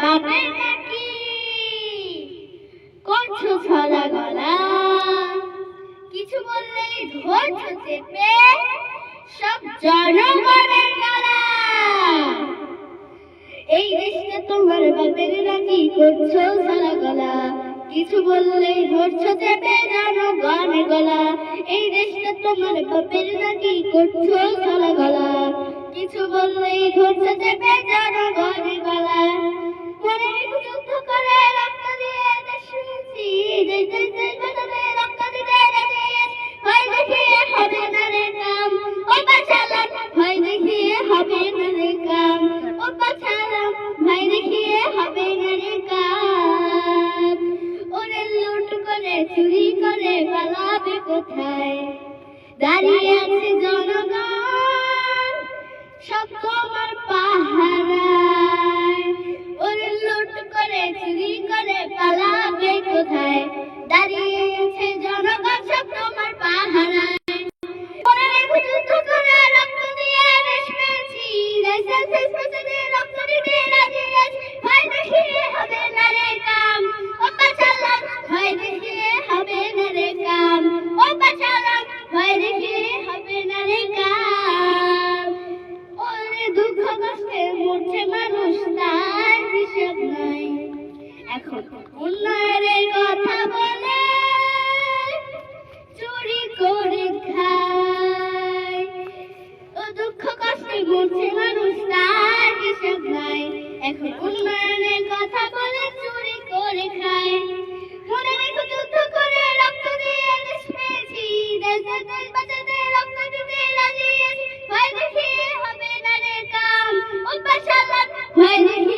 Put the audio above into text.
পাবে নাকি করছো ছলা গলা, কিছু বললেই ধরছো চেপে সব জনগণের গলা। এই দেশটা তোমার বাপের নাকি করছো ছলা গলা, কিছু বললেই ধরছো চেপে জনগণের গলা। এই দেশটা তোমার বাপের নাকি করছো ছলা গলা, কিছু বললেই ধরছো চেপে জনগণের গলা। মনে রেখো যুদ্ধ করে রক্ত দিয়ে দেশ পেয়েছি, দেশ দেশ দেশ বাঁচাতে রক্ত দিতে রাজি আছি। ভয় দেখিয়ে হবে না রে কাম, ও বাঁচালাম ভয় দেখিয়ে হবে না রে কাম, ও বাঁচালাম ভয় দেখিয়ে হবে না রে কাম। ওরে লুট করে চুরি করে পালাবে কোথায়, দাঁড়িয়ে আছে জনগণ সব তোমার পাহারায়। ওরে লুট করে চুরি করে পালাবে কোথায়, দাঁড়িয়ে আছে জনগণ সব তোমার পাহারায়। মনে রেখো যুদ্ধ করে রক্ত দিয়ে দেশ পেয়েছি, দেশ দেশ দেশ বাঁচাতে রক্ত দিতে রাজি আছি। ভয় দেখিয়ে হবে না রে কাম, ও বাঁচালাম ভয় দেখিয়ে হবে না রে কাম, ও বাঁচালাম ভয় দেখিয়ে হবে না রে কাম। ওরে দুঃখ কষ্টে মরছে মানুষ তার হিসাব নাই, এখন উন্নয়নের কথা বলে চুরি করে খায়। ও দুঃখ কষ্টে মরছে মানুষ তার হিসাব নাই, এখন উন্নয়নের কথা বলে চুরি করে খায়। মনে রেখো যুদ্ধ করে রক্ত দিয়ে দেশ পেয়েছি, দেশ দেশ দেশ বাঁচাতে রক্ত দিতে রাজি আছি। ভয় দেখিয়ে হবে না রে কাম, ও বাঁচালাম ভয় দেখিয়ে